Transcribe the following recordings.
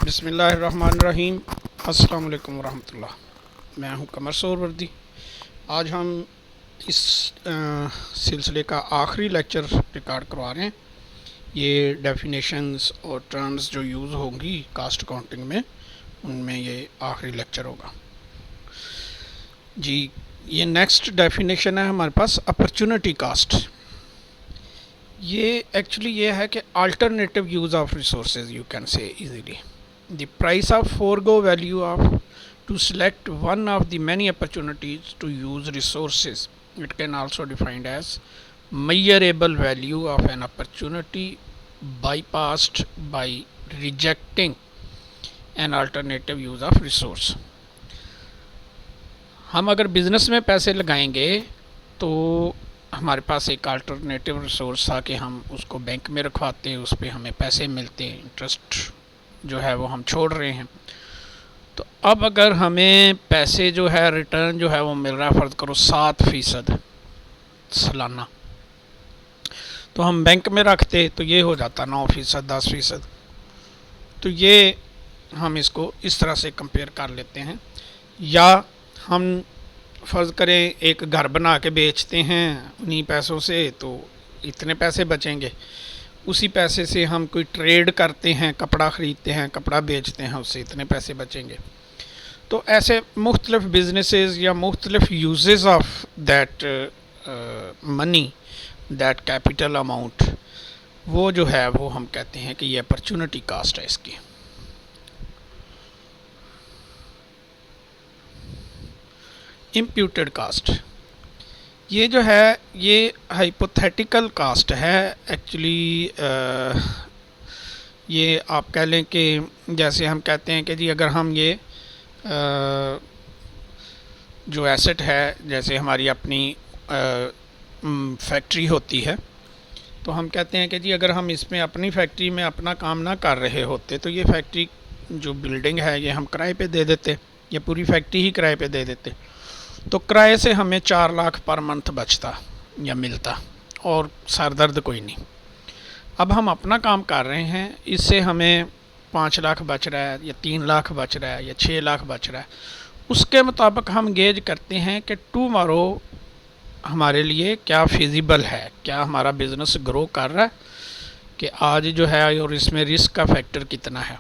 بسم اللہ الرحمن الرحیم۔ السلام علیکم ورحمۃ اللہ۔ میں ہوں قمر سہروردی۔ آج ہم اس سلسلے کا آخری لیکچر ریکارڈ کروا رہے ہیں۔ یہ ڈیفینیشنز اور ٹرمز جو یوز ہوں گی کاسٹ اکاؤنٹنگ میں، ان میں یہ آخری لیکچر ہوگا جی۔ یہ نیکسٹ ڈیفینیشن ہے ہمارے پاس اپرچونٹی کاسٹ۔ یہ ایکچولی یہ ہے کہ alternative use of resources, you can say easily the price of foregone value of to select one of the many opportunities to use resources. It can also defined as measurable value of an opportunity bypassed by rejecting an alternative use of resource. ہم اگر business میں پیسے لگائیں گے تو ہمارے پاس ایک alternative resource تھا کہ ہم اس کو بینک میں رکھواتے، اس پہ ہمیں پیسے ملتے، انٹرسٹ جو ہے وہ ہم چھوڑ رہے ہیں۔ تو اب اگر ہمیں پیسے جو ہے ریٹرن جو ہے وہ مل رہا ہے، فرض کرو 7% سالانہ، تو ہم بینک میں رکھتے تو یہ ہو جاتا 9%، 10%۔ تو یہ ہم اس کو اس طرح سے کمپیئر کر لیتے ہیں۔ یا ہم فرض کریں ایک گھر بنا کے بیچتے ہیں انہی پیسوں سے، تو اتنے پیسے بچیں گے۔ اسی پیسے سے ہم کوئی ٹریڈ کرتے ہیں، کپڑا خریدتے ہیں، کپڑا بیچتے ہیں، اس سے اتنے پیسے بچیں گے۔ تو ایسے مختلف بزنسز یا مختلف uses of that money, that capital amount, وہ جو ہے وہ ہم کہتے ہیں کہ یہ اپرچونٹی کاسٹ ہے اس کی۔ امپیوٹیڈ کاسٹ، یہ جو ہے یہ ہائپوتھیٹیکل کاسٹ ہے ایکچولی۔ یہ آپ کہہ لیں کہ جیسے ہم کہتے ہیں کہ جی اگر ہم یہ جو ایسٹ ہے، جیسے ہماری اپنی فیکٹری ہوتی ہے، تو ہم کہتے ہیں کہ جی اگر ہم اس میں اپنی فیکٹری میں اپنا کام نہ کر رہے ہوتے تو یہ فیکٹری جو بلڈنگ ہے یہ ہم کرائے پہ دے دیتے، یا پوری فیکٹری ہی کرائے پہ دے دیتے، تو کرائے سے ہمیں 4 لاکھ پر منتھ بچتا یا ملتا، اور سر درد کوئی نہیں۔ اب ہم اپنا کام کر رہے ہیں، اس سے ہمیں 5 لاکھ بچ رہا ہے، یا 3 لاکھ بچ رہا ہے، یا 6 لاکھ بچ رہا ہے۔ اس کے مطابق ہم گیج کرتے ہیں کہ ٹمارو ہمارے لیے کیا فیزیبل ہے، کیا ہمارا بزنس گرو کر رہا ہے، کہ آج جو ہے اور اس میں رسک کا فیکٹر کتنا ہے۔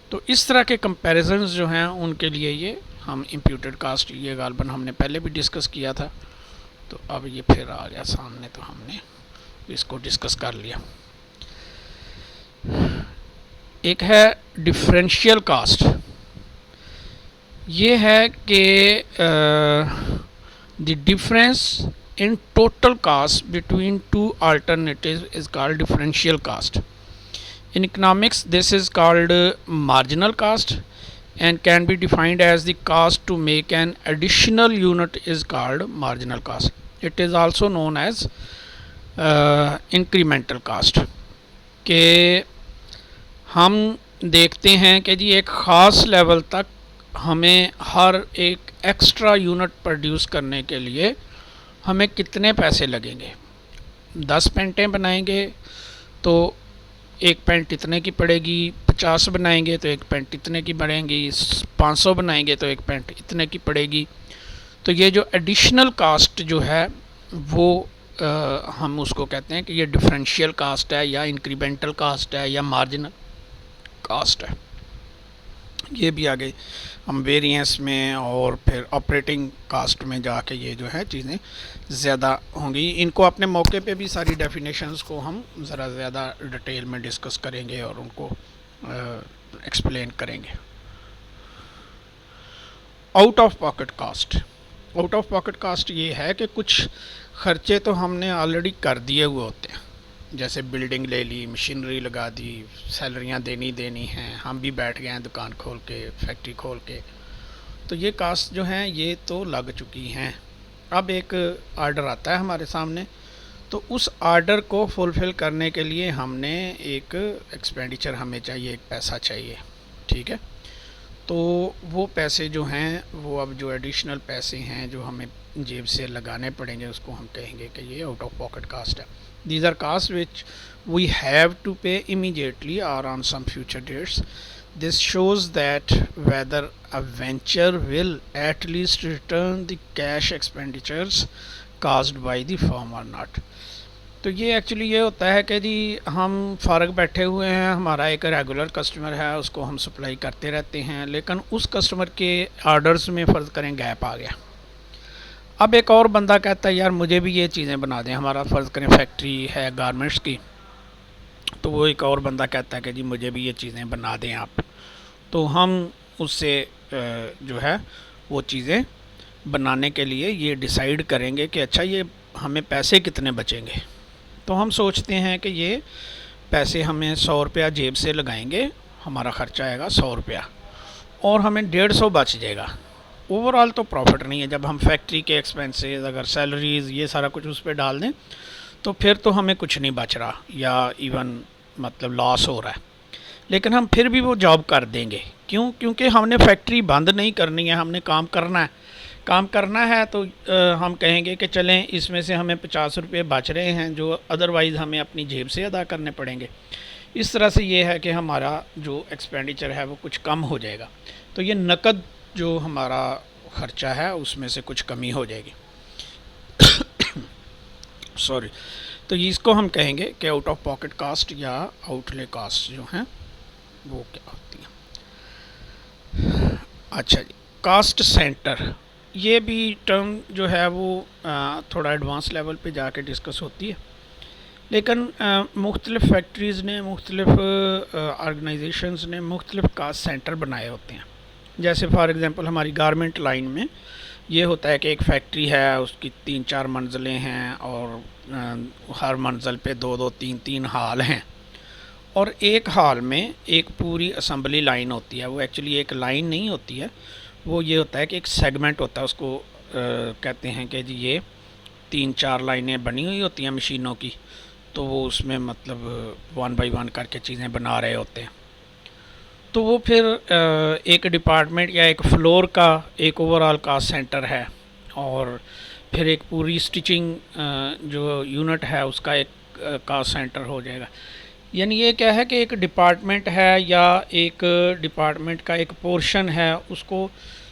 تو اس طرح کے کمپیریزنز جو ہیں ان کے لیے یہ ہم امپیوٹیڈ کاسٹ، یہ غالباً ہم نے پہلے بھی ڈسکس کیا تھا، تو اب یہ پھر آ گیا سامنے، تو ہم نے اس کو ڈسکس کر لیا۔ ایک ہے ڈفرینشیل کاسٹ۔ یہ ہے کہ the difference in total cost between two alternatives is called differential cost. In economics, this is called marginal cost and can be defined as the cost to make an additional unit is called marginal cost. It is also known as incremental cost. کہ ہم دیکھتے ہیں کہ جی ایک خاص level تک ہمیں ہر ایک ایکسٹرا یونٹ پروڈیوس کرنے کے لیے ہمیں کتنے پیسے لگیں گے۔ 10 پینٹیں بنائیں گے تو ایک پینٹ اتنے کی پڑے گی، 50 بنائیں گے تو ایک پینٹ اتنے کی پڑیں گی، 500 بنائیں گے تو ایک پینٹ اتنے کی پڑے گی۔ تو یہ جو ایڈیشنل کاسٹ جو ہے وہ ہم اس کو کہتے ہیں کہ یہ ڈفرینشیل کاسٹ ہے، یا انکریمنٹل کاسٹ ہے، یا مارجنل کاسٹ ہے۔ یہ بھی آگے ہم ویریئنس میں اور پھر آپریٹنگ کاسٹ میں جا کے یہ جو ہے چیزیں زیادہ ہوں گی۔ ان کو اپنے موقع پہ بھی ساری ڈیفینیشنز کو ہم ذرا زیادہ ڈیٹیل میں ڈسکس کریں گے اور ان کو ایکسپلین کریں گے۔ Out of pocket cost. Out of pocket cost یہ ہے کہ کچھ خرچے تو ہم نے آلریڈی کر دیے ہوئے ہوتے ہیں، جیسے بلڈنگ لے لی، مشینری لگا دی، سیلریاں دینی ہیں، ہم بھی بیٹھ گئے ہیں دکان کھول کے، فیکٹری کھول کے، تو یہ کاسٹ جو ہیں یہ تو لگ چکی ہیں۔ اب ایک آرڈر آتا ہے ہمارے سامنے، تو اس آرڈر کو فلفل کرنے کے لیے ہم نے ایک ایکسپینڈیچر ہمیں چاہیے، ایک پیسہ چاہیے، ٹھیک ہے۔ تو وہ پیسے جو ہیں وہ اب جو ایڈیشنل پیسے ہیں جو ہمیں جیب سے لگانے پڑیں گے، اس کو ہم کہیں گے کہ یہ آؤٹ آف پاکٹ کاسٹ ہے۔ These are costs which we have to pay immediately or on some future dates. This shows that whether a venture will at least return the cash expenditures caused by the firm or not. تو یہ actually یہ ہوتا ہے کہ جی ہم فارغ بیٹھے ہوئے ہیں، ہمارا ایک ریگولر کسٹمر ہے، اس کو ہم سپلائی کرتے رہتے ہیں، لیکن اس کسٹمر کے آرڈرز میں فرض کریں گیپ آ گیا. اب ایک اور بندہ کہتا ہے یار مجھے بھی یہ چیزیں بنا دیں، ہمارا فرض کریں فیکٹری ہے گارمنٹس کی، تو وہ ایک اور بندہ کہتا ہے کہ جی مجھے بھی یہ چیزیں بنا دیں آپ. تو ہم اس سے جو ہے وہ چیزیں بنانے کے لیے یہ ڈیسائیڈ کریں گے کہ اچھا یہ ہمیں پیسے کتنے بچیں گے. تو ہم سوچتے ہیں کہ یہ پیسے ہمیں 100 روپیہ جیب سے لگائیں گے، ہمارا خرچہ آئے گا 100 روپیہ اور ہمیں 150 بچ جائے گا. اوور آل تو پروفٹ نہیں ہے. جب ہم فیکٹری کے ایکسپینسز، اگر سیلریز یہ سارا کچھ اس پہ ڈال دیں تو پھر تو ہمیں کچھ نہیں بچ رہا یا ایون مطلب لاس ہو رہا ہے. لیکن ہم پھر بھی وہ جاب کر دیں گے. کیوں؟ کیونکہ ہم نے فیکٹری بند نہیں کرنی ہے، ہم نے کام کرنا ہے. کام کرنا ہے تو ہم کہیں گے کہ چلیں اس میں سے ہمیں 50 روپے بچ رہے ہیں جو ادروائز ہمیں اپنی جیب سے ادا کرنے پڑیں گے. اس طرح سے یہ ہے کہ ہمارا جو ایکسپینڈیچر ہے وہ کچھ کم ہو جائے گا. تو یہ نقد جو ہمارا خرچہ ہے اس میں سے کچھ کمی ہو جائے گی. سوری. تو اس کو ہم کہیں گے کہ آؤٹ آف پاکٹ کاسٹ یا آؤٹ لے کاسٹ جو ہیں وہ کیا ہوتی ہیں. اچھا جی، کاسٹ سینٹر یہ بھی ٹرم جو ہے وہ تھوڑا ایڈوانس لیول پہ جا کے ڈسکس ہوتی ہے، لیکن مختلف فیکٹریز نے، مختلف آرگنائزیشنز نے مختلف کاسٹ سینٹر بنائے ہوتے ہیں. جیسے فار ایگزامپل ہماری گارمنٹ لائن میں یہ ہوتا ہے کہ ایک فیکٹری ہے، اس کی 3-4 منزلیں ہیں اور ہر منزل پہ 2-3 ہال ہیں، اور ایک ہال میں ایک پوری اسمبلی لائن ہوتی ہے. وہ ایکچولی ایک لائن نہیں ہوتی ہے، وہ یہ ہوتا ہے کہ ایک سیگمنٹ ہوتا ہے، اس کو کہتے ہیں کہ جی یہ 3-4 لائنیں بنی ہوئی ہوتی ہیں مشینوں کی، تو وہ اس میں مطلب 1 بائی 1 کر کے چیزیں بنا رہے ہوتے ہیں. تو وہ پھر ایک ڈپارٹمنٹ یا ایک فلور کا ایک اوور آل کاسٹ سینٹر ہے، اور پھر ایک پوری سٹیچنگ جو یونٹ ہے اس کا ایک کاسٹ سینٹر ہو جائے گا. یعنی یہ کیا ہے کہ ایک ڈپارٹمنٹ ہے یا ایک ڈپارٹمنٹ کا ایک پورشن ہے، اس کو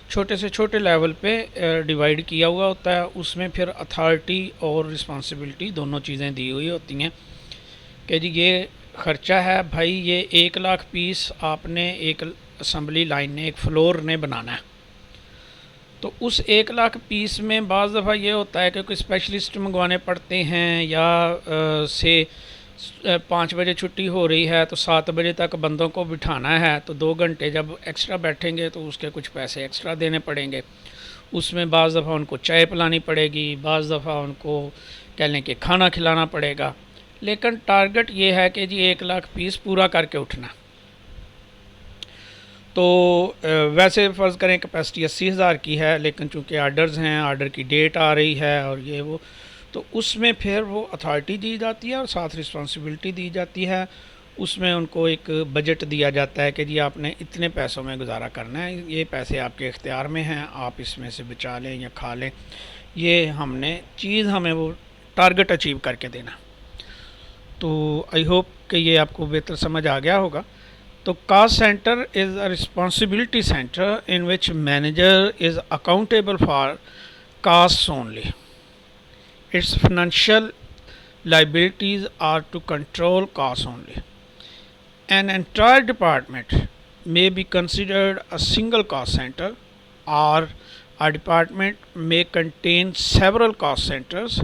چھوٹے سے چھوٹے لیول پہ ڈیوائیڈ کیا ہوا ہوتا ہے. اس میں پھر اتھارٹی اور رسپانسبلٹی دونوں چیزیں دی ہوئی ہوتی ہیں کہ جی یہ خرچہ ہے بھائی، یہ 1,00,000 پیس آپ نے ایک اسمبلی لائن نے، ایک فلور نے بنانا ہے. تو اس 1,00,000 پیس میں بعض دفعہ یہ ہوتا ہے کہ کوئی اسپیشلسٹ منگوانے پڑتے ہیں، یا سے 5 بجے چھٹی ہو رہی ہے تو 7 بجے تک بندوں کو بٹھانا ہے، تو 2 گھنٹے جب ایکسٹرا بیٹھیں گے تو اس کے کچھ پیسے ایکسٹرا دینے پڑیں گے. اس میں بعض دفعہ ان کو چائے پلانی پڑے گی، بعض دفعہ ان کو کہہ لیں کہ کھانا کھلانا پڑے گا. لیکن ٹارگٹ یہ ہے کہ جی 1,00,000 پیس پورا کر کے اٹھنا. تو ویسے فرض کریں کیپیسٹی 80,000 کی ہے، لیکن چونکہ آرڈرز ہیں، آرڈر کی ڈیٹ آ رہی ہے اور یہ وہ، تو اس میں پھر وہ اتھارٹی دی جاتی ہے اور ساتھ رسپانسبلٹی دی جاتی ہے. اس میں ان کو ایک بجٹ دیا جاتا ہے کہ جی آپ نے اتنے پیسوں میں گزارا کرنا ہے، یہ پیسے آپ کے اختیار میں ہیں، آپ اس میں سے بچا لیں یا کھا لیں. یہ ہم نے چیز ہمیں وہ ٹارگٹ اچیو کر کے دینا. تو آئی ہوپ کہ یہ آپ کو بہتر سمجھ آ گیا ہوگا. تو cost centre is a responsibility centre in which manager is accountable for cost only. Its financial liabilities are to control costs only. An entire department may be considered a single cost center, or a department may contain several cost centers.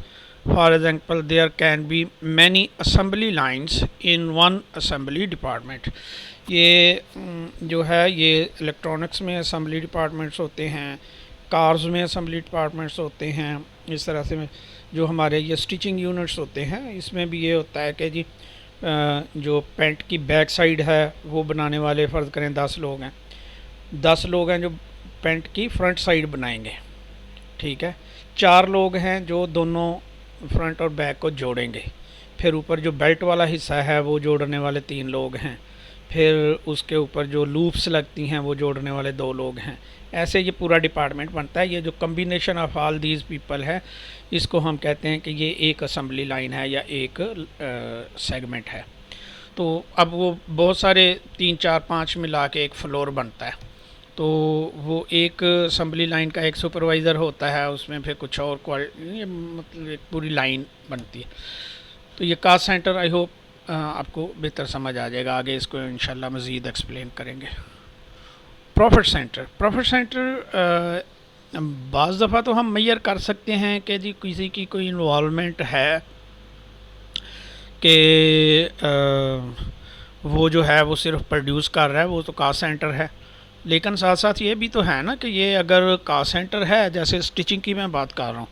For example, there can be many assembly lines in one assembly department. یہ جو ہے یہ electronics میں assembly departments ہوتے ہیں، cars میں assembly departments ہوتے ہیں. اس طرح سے جو ہمارے یہ سٹیچنگ یونٹس ہوتے ہیں اس میں بھی یہ ہوتا ہے کہ جی جو پینٹ کی بیک سائڈ ہے وہ بنانے والے فرض کریں 10 لوگ ہیں، 10 لوگ ہیں جو پینٹ کی فرنٹ سائڈ بنائیں گے، ٹھیک ہے. 4 لوگ ہیں جو دونوں فرنٹ اور بیک کو جوڑیں گے. پھر اوپر جو بیلٹ والا حصہ ہے وہ جوڑنے والے 3 لوگ ہیں. پھر اس کے اوپر جو لوپس لگتی ہیں وہ جوڑنے والے 2 لوگ ہیں. ایسے یہ پورا ڈپارٹمنٹ بنتا ہے. یہ جو combination of all these people ہے اس کو ہم کہتے ہیں کہ یہ ایک اسمبلی لائن ہے یا ایک سیگمنٹ ہے. تو اب وہ بہت سارے 3 4 5 ملا کے ایک فلور بنتا ہے. تو وہ ایک اسمبلی لائن کا ایک سپروائزر ہوتا ہے، اس میں پھر کچھ اور مطلب ایک پوری لائن بنتی ہے. تو یہ کاسٹ سینٹر آئی ہوپ آپ کو بہتر سمجھ آ جائے گا، آگے اس کو انشاءاللہ مزید ایکسپلین کریں گے. پروفٹ سینٹر بعض دفعہ تو ہم میئر کر سکتے ہیں کہ جی کسی کی کوئی انوالومنٹ ہے کہ وہ جو ہے وہ صرف پروڈیوس کر رہا ہے، وہ تو کاسٹ سینٹر ہے. لیکن ساتھ ساتھ یہ بھی تو ہے نا کہ یہ اگر کاسٹ سینٹر ہے، جیسے اسٹیچنگ کی میں بات کر رہا ہوں،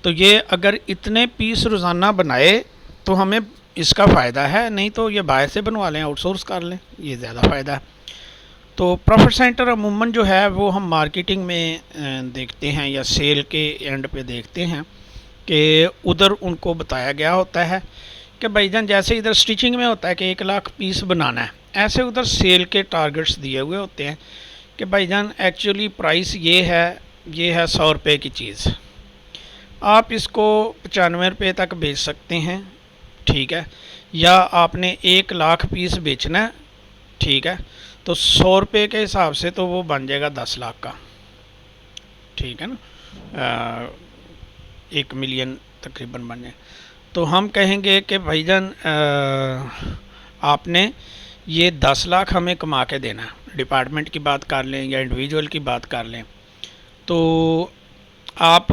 تو یہ اگر اتنے پیس روزانہ بنائے تو ہمیں اس کا فائدہ ہے، نہیں تو یہ باہر سے بنوا لیں، آؤٹ سورس کر لیں، یہ زیادہ فائدہ ہے. تو پروفٹ سینٹر عموماً جو ہے وہ ہم مارکیٹنگ میں دیکھتے ہیں یا سیل کے اینڈ پہ دیکھتے ہیں کہ ادھر ان کو بتایا گیا ہوتا ہے کہ بھائی جان جیسے ادھر اسٹیچنگ میں ہوتا ہے کہ 1 لاکھ پیس بنانا ہے، ایسے ادھر سیل کے ٹارگٹس دیے ہوئے ہوتے ہیں کہ بھائی جان ایکچولی پرائس یہ ہے 100 روپے کی چیز، آپ اس کو 95 روپے تک بیچ سکتے ہیں، ٹھیک ہے، یا آپ نے 1 لاکھ پیس بیچنا ہے، ٹھیک ہے، تو 100 روپے کے حساب سے تو وہ بن جائے گا 10 لاکھ کا، ٹھیک ہے نا، 1 ملین تقریباً بن جائے. تو ہم کہیں گے کہ بھائی جان آپ نے یہ 10 لاکھ ہمیں کما کے دینا ہے، ڈپارٹمنٹ کی بات کر لیں یا انڈیویجول کی بات کر لیں، تو آپ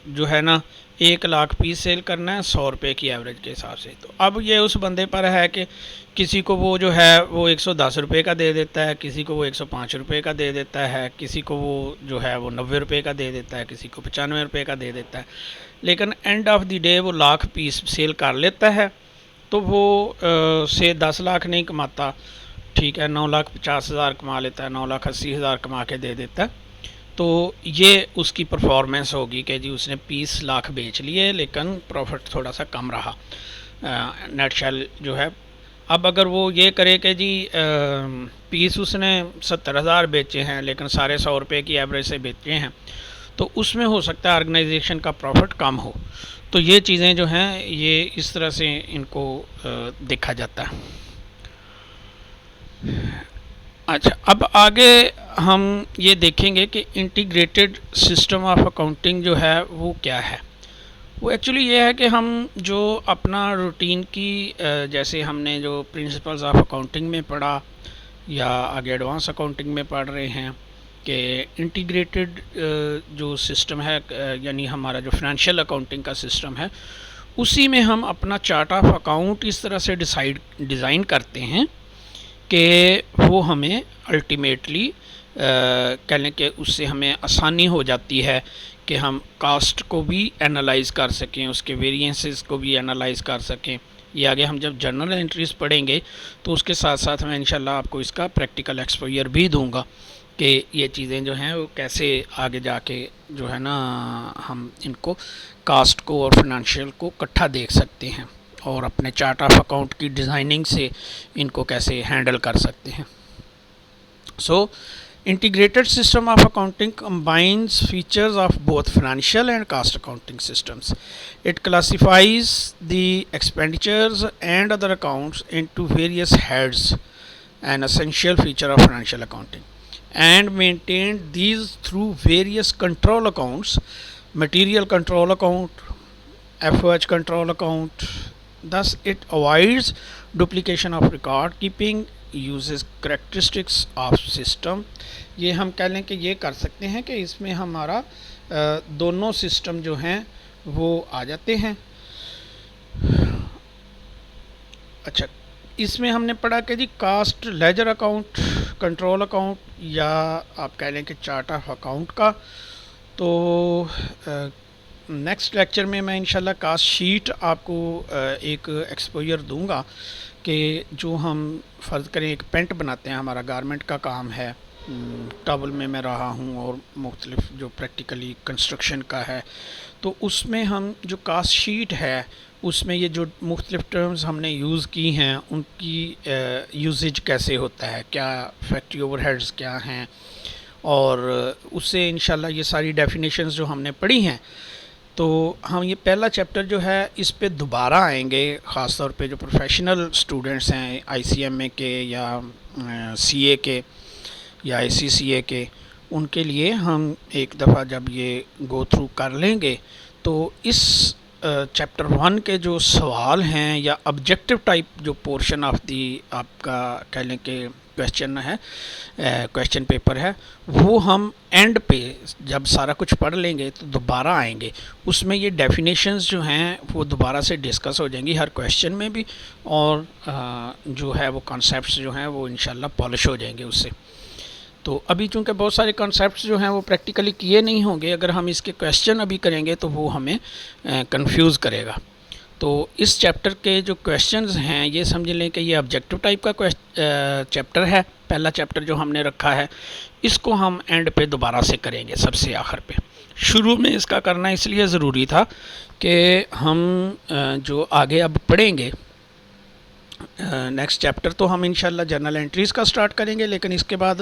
جو ہے نا 1 لاکھ پیس سیل کرنا ہے 100 روپے کی ایوریج کے حساب سے. تو اب یہ اس بندے پر ہے کہ کسی کو وہ جو ہے وہ 110 روپے کا دے دیتا ہے، کسی کو وہ 105 روپے کا دے دیتا ہے، کسی کو وہ جو ہے وہ 90 روپے کا دے دیتا ہے، کسی کو 95 روپے کا دے دیتا ہے. لیکن اینڈ آف دی ڈے وہ 1 لاکھ پیس سیل کر لیتا ہے تو وہ سے 10 لاکھ نہیں کماتا، ٹھیک ہے، 9,50,000 کما لیتا ہے، 9,80,000 کما کے دے دیتا ہے. تو یہ اس کی پرفارمنس ہوگی کہ جی اس نے 20 لاکھ بیچ لیے لیکن پروفٹ تھوڑا سا کم رہا، نیٹ شیل جو ہے. اب اگر وہ یہ کرے کہ جی پیس اس نے 70,000 بیچے ہیں لیکن سارے 100 روپے کی ایوریج سے بیچے ہیں، تو اس میں ہو سکتا ہے آرگنائزیشن کا پروفٹ کم ہو. تو یہ چیزیں جو ہیں یہ اس طرح سے ان کو دیکھا جاتا ہے. اچھا، اب آگے ہم یہ دیکھیں گے کہ انٹیگریٹڈ سسٹم آف اکاؤنٹنگ جو ہے وہ کیا ہے. وہ ایکچولی یہ ہے کہ ہم جو اپنا روٹین کی جیسے ہم نے جو پرنسپلز آف اکاؤنٹنگ میں پڑھا یا آگے ایڈوانس اکاؤنٹنگ میں پڑھ رہے ہیں کہ انٹیگریٹڈ جو سسٹم ہے یعنی ہمارا جو فنانشیل اکاؤنٹنگ کا سسٹم ہے، اسی میں ہم اپنا چارٹ آف اکاؤنٹ اس طرح سے ڈیزائن کرتے ہیں کہ وہ ہمیں الٹیمیٹلی کہہ لیں کہ اس سے ہمیں آسانی ہو جاتی ہے کہ ہم کاسٹ کو بھی انالائز کر سکیں، اس کے ویریئنسز کو بھی انالائز کر سکیں. یہ آگے ہم جب جرنل انٹریز پڑھیں گے تو اس کے ساتھ ساتھ میں انشاءاللہ آپ کو اس کا پریکٹیکل ایکسپوئر بھی دوں گا کہ یہ چیزیں جو ہیں وہ کیسے آگے جا کے جو ہے نا ہم ان کو کاسٹ کو اور فنانشیل کو اکٹھا دیکھ سکتے ہیں اور اپنے چارٹ آف اکاؤنٹ کی ڈیزائننگ سے ان کو کیسے ہینڈل کر سکتے ہیں. سو integrated system of accounting combines features of both financial and cost accounting systems. It classifies the expenditures and other accounts into various heads, an essential feature of financial accounting, and maintain these through various control accounts, material control account, FOH control account. Thus it avoids duplication of record keeping, uses characteristics of system. یہ ہم کہہ لیں کہ یہ کر سکتے ہیں کہ اس میں ہمارا دونوں سسٹم جو ہیں وہ آ جاتے ہیں. اچھا، اس میں ہم نے پڑھا کہ جی cost ledger account, control account یا آپ کہہ لیں کہ چارٹ آف اکاؤنٹ کا. تو نیکسٹ لیکچر میں انشاءاللہ کاسٹ شیٹ آپ کو ایک ایکسپوئر دوں گا کہ جو ہم فرض کریں ایک پینٹ بناتے ہیں، ہمارا گارمنٹ کا کام ہے، ٹاول میں رہا ہوں اور مختلف جو پریکٹیکلی کنسٹرکشن کا ہے، تو اس میں ہم جو کاسٹ شیٹ ہے اس میں یہ جو مختلف ٹرمز ہم نے یوز کی ہیں ان کی یوزیج کیسے ہوتا ہے، کیا فیکٹری اوور ہیڈز کیا ہیں، اور اس سے انشاءاللہ یہ ساری ڈیفینیشنز جو ہم نے پڑھی ہیں تو ہم یہ پہلا چیپٹر جو ہے اس پہ دوبارہ آئیں گے، خاص طور پہ جو پروفیشنل اسٹوڈنٹس ہیں آئی سی ایم اے کے یا سی اے کے یا آئی سی سی اے کے، ان کے لیے ہم ایک دفعہ جب یہ گو تھرو کر لیں گے تو اس چیپٹر 1 کے جو سوال ہیں یا آبجیکٹو ٹائپ جو پورشن آف دی آپ کا کہہ لیں کہ کویشچن ہے، کویشچن پیپر ہے، وہ ہم اینڈ پہ جب سارا کچھ پڑھ لیں گے تو دوبارہ آئیں گے. اس میں یہ ڈیفینیشنز جو ہیں وہ دوبارہ سے ڈسکس ہو جائیں گی ہر کویشچن میں بھی، اور جو ہے وہ کانسیپٹس جو ہیں وہ انشاءاللہ پالش ہو جائیں گے اس سے. تو ابھی چونکہ بہت سارے کانسیپٹس جو ہیں وہ پریکٹیکلی کیے نہیں ہوں گے، اگر ہم اس کے کویشچن ابھی کریں گے تو وہ ہمیں کنفیوز کرے گا. تو اس چیپٹر کے جو کویشچنز ہیں یہ سمجھ لیں کہ یہ آبجیکٹو ٹائپ کا چیپٹر ہے، پہلا چیپٹر جو ہم نے رکھا ہے. اس کو ہم اینڈ پہ دوبارہ سے کریں گے، سب سے آخر پہ. شروع میں اس کا کرنا اس لیے ضروری تھا کہ ہم جو آگے اب پڑھیں گے نیکسٹ چیپٹر تو ہم انشاءاللہ جرنل انٹریز کا سٹارٹ کریں گے، لیکن اس کے بعد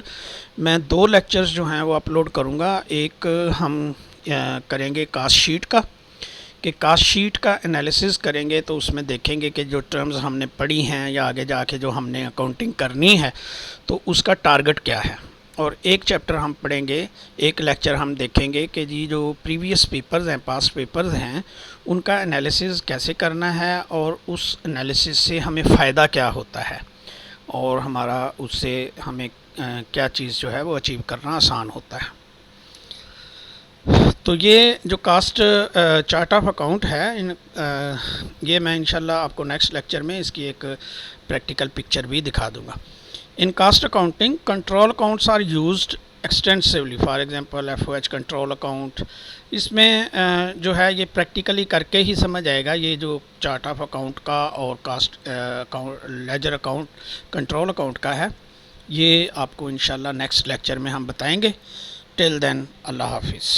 میں 2 لیکچرز جو ہیں وہ اپلوڈ کروں گا. ایک ہم کریں گے کاسٹ شیٹ کا، کہ کاسٹ شیٹ کا انالیسز کریں گے تو اس میں دیکھیں گے کہ جو ٹرمز ہم نے پڑھی ہیں یا آگے جا کے جو ہم نے اکاؤنٹنگ کرنی ہے تو اس کا ٹارگٹ کیا ہے. اور ایک چیپٹر ہم پڑھیں گے، ایک لیکچر ہم دیکھیں گے کہ جی جو پریویس پیپرز ہیں، پاسٹ پیپرز ہیں، ان کا انالیسز کیسے کرنا ہے اور اس انالیسز سے ہمیں فائدہ کیا ہوتا ہے اور ہمارا اس سے ہمیں کیا چیز جو ہے وہ اچیو کرنا آسان ہوتا ہے. تو یہ جو کاسٹ چارٹ آف اکاؤنٹ ہے یہ میں انشاءاللہ آپ کو نیکسٹ لیکچر میں اس کی ایک پریکٹیکل پکچر بھی دکھا دوں گا. In cost accounting control accounts are used extensively, for example F O H control account. اس میں جو ہے یہ پریکٹیکلی کر کے ہی سمجھ آئے گا یہ جو چارٹ آف اکاؤنٹ کا اور cost ledger account control account کا ہے. یہ آپ کو انشاءاللہ نیکسٹ لیکچر میں ہم بتائیں گے. ٹل دین اللہ حافظ.